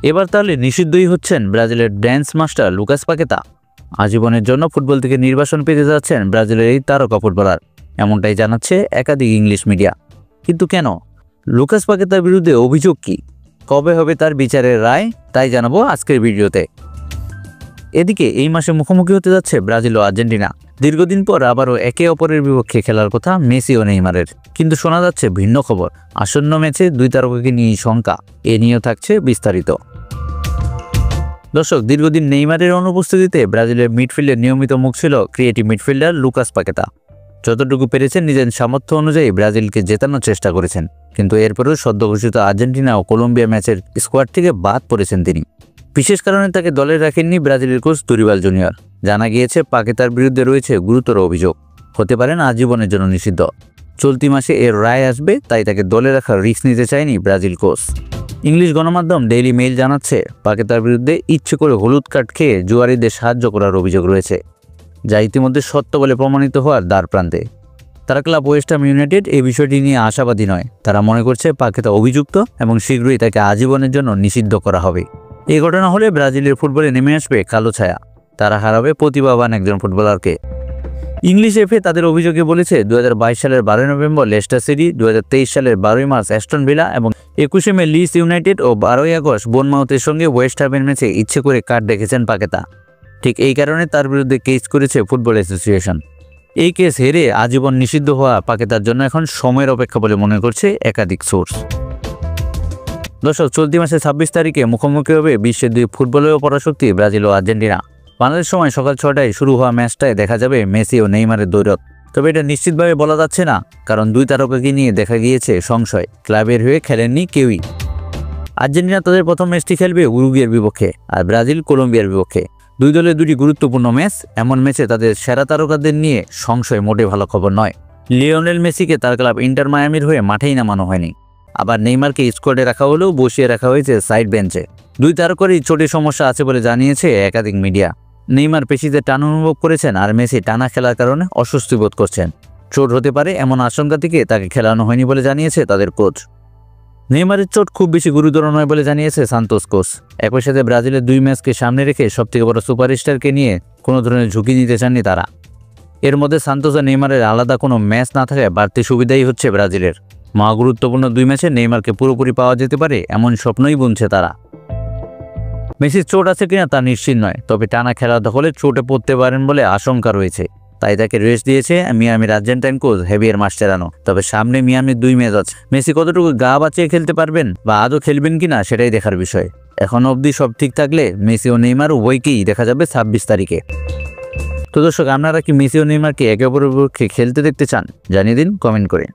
এবার তাহলে নিষিদ্ধই হচ্ছেন ব্রাজিলের ড্যান্স মাস্টার লুকাস পাকেতা। আজীবনের জন্য ফুটবল থেকে নির্বাসন পেতে যাচ্ছেন ব্রাজিলের এই তারকা ফুটবলার, এমনটাই জানাচ্ছে একাধিক ইংলিশ মিডিয়া। কিন্তু কেন? লুকাস পাকেতার বিরুদ্ধে অভিযোগ কি? কবে হবে তার বিচারের রায়? তাই জানাবো আজকের ভিডিওতে। এদিকে এই মাসে মুখোমুখি হতে যাচ্ছে ব্রাজিল ও আর্জেন্টিনা। দীর্ঘদিন পর আবারও একে অপরের বিপক্ষে খেলার কথা মেসি ও নেইমারের, কিন্তু শোনা যাচ্ছে ভিন্ন খবর। আসন্ন ম্যাচে দুই তারকাকে নিয়ে শঙ্কা, এ নিয়েও থাকছে বিস্তারিত। দর্শক, দীর্ঘদিন নেইমারের অনুপস্থিতিতে ব্রাজিলের মিডফিল্ডে নিয়মিত মুখ ছিল ক্রিয়েটিভ মিডফিল্ডার লুকাস পাকেতা। যতটুকু পেরেছেন নিজের সামর্থ্য অনুযায়ী ব্রাজিলকে জেতানোর চেষ্টা করেছেন, কিন্তু এরপরেও সদ্য ঘোষিত আর্জেন্টিনা ও কলম্বিয়া ম্যাচের স্কোয়াড থেকে বাদ পড়েছেন তিনি। বিশেষ কারণে তাকে দলে রাখেননি ব্রাজিলের কোচ দুরিবাল জুনিয়র। জানা গিয়েছে পাকেতার বিরুদ্ধে রয়েছে গুরুতর অভিযোগ, হতে পারেন আজীবনের জন্য নিষিদ্ধ। চলতি মাসে এর রায় আসবে, তাই তাকে দলে রাখার রিস্ক নিতে চায়নি ব্রাজিল কোচ। ইংলিশ গণমাধ্যম ডেইলি মেইল জানাচ্ছে পাকেতার বিরুদ্ধে ইচ্ছে করে হলুদ কার্ড খেয়ে জুয়ারিদের সাহায্য করার অভিযোগ রয়েছে, যা ইতিমধ্যে সত্য বলে প্রমাণিত হওয়ার দ্বার প্রান্তে। তারা ক্লাব ওয়েস্ট হাম ইউনাইটেড এই বিষয়টি নিয়ে আশাবাদী নয়। তারা মনে করছে পাকেতা অভিযুক্ত এবং শীঘ্রই তাকে আজীবনের জন্য নিষিদ্ধ করা হবে। এই ঘটনা হলে ব্রাজিলের ফুটবলে নেমে আসবে কালো ছায়া। তারা হারাবে প্রতিভাবান একজন ফুটবলারকে। ইংলিশ এফএ তাদের অভিযোগে বলেছে 2022 সালের 12 নভেম্বর লেস্টার সিটি, 2023 সালের 12 মার্চ অ্যাস্টন ভিলা এবং 21 মে লিডস ইউনাইটেড ও 12 আগস্ট বোর্নমাউথের সঙ্গে ওয়েস্ট হামের ম্যাচে ইচ্ছে করে কার্ড দেখেছেন পাকেতা। ঠিক এই কারণে তার বিরুদ্ধে কেস করেছে ফুটবল অ্যাসোসিয়েশন। এই কেস হেরে আজীবন নিষিদ্ধ হওয়া পাকেতার জন্য এখন সময়ের অপেক্ষা বলে মনে করছে একাধিক সোর্স। দর্শক, চলতি মাসে 26 তারিখে মুখোমুখি হবে বিশ্বের দুই ফুটবলের পরাশক্তি ব্রাজিল ও আর্জেন্টিনা। বাংলাদেশ সময় সকাল 6টায় শুরু হওয়া ম্যাচটায় দেখা যাবে মেসি ও নেইমারের দ্বৈরথ। তবে এটা নিশ্চিতভাবে বলা যাচ্ছে না, কারণ দুই তারকাকে নিয়ে দেখা গিয়েছে সংশয়। ক্লাবের হয়ে খেলেননি কেউই। আর্জেন্টিনা তাদের প্রথম ম্যাচটি খেলবে উরুগুয়ের বিপক্ষে, আর ব্রাজিল কলম্বিয়ার বিপক্ষে। দুই দলের দুটি গুরুত্বপূর্ণ ম্যাচ। এমন ম্যাচে তাদের সেরা তারকাদের নিয়ে সংশয় মোটে ভালো খবর নয়। লিওনেল মেসিকে তার ক্লাব ইন্টার মায়ামির হয়ে মাঠেই নামানো হয়নি। আবার নেইমারকে স্কোয়াডে রাখা হলেও বসিয়ে রাখা হয়েছে সাইড বেঞ্চে। দুই তারকারই চোটের সমস্যা আছে বলে জানিয়েছে একাধিক মিডিয়া। নেইমার পেশিতে টান অনুভব করেছেন, আর মেসি টানা খেলার কারণে অস্বস্তি বোধ করছেন। চোট হতে পারে এমন আশঙ্কা থেকে তাকে খেলানো হয়নি বলে জানিয়েছে তাদের কোচ। নেইমারের চোট খুব বেশি গুরুতর নয় বলে জানিয়েছে সান্তোস কোচ। একই সাথে ব্রাজিলের দুই ম্যাচকে সামনে রেখে সবথেকে বড় সুপারস্টারকে নিয়ে কোনো ধরনের ঝুঁকি নিতে চাননি তারা। এর মধ্যে সান্তোস আর নেইমারের আলাদা কোনো ম্যাচ না থাকায় বাড়তি সুবিধাই হচ্ছে ব্রাজিলের। মহা গুরুত্বপূর্ণ দুই ম্যাচে নেইমারকে পুরোপুরি পাওয়া যেতে পারে এমন স্বপ্নই বুনছে তারা। মেসির চোট আছে কিনা তা নিশ্চিত নয়, তবে টানা খেলার দখলে চোটে পড়তে পারেন বলে আশঙ্কা রয়েছে। তাই তাকে রেস্ট দিয়েছে মিয়ামির আর্জেন্টাইন কোচ হেভিয়ার মাস্টেরানো। তবে সামনে মিয়ামির দুই ম্যাচ আছে। মেসি কতটুকু গা বাঁচিয়ে খেলতে পারবেন বা আদৌ খেলবেন কিনা সেটাই দেখার বিষয়। এখন অবধি সব ঠিক থাকলে মেসি ও নেইমার উভয়কেই দেখা যাবে 26 তারিখে। তো দর্শক, আপনারা কি মেসি ও নেইমারকে একে অপরের বিপক্ষে খেলতে দেখতে চান? জানিয়ে দিন কমেন্ট করে।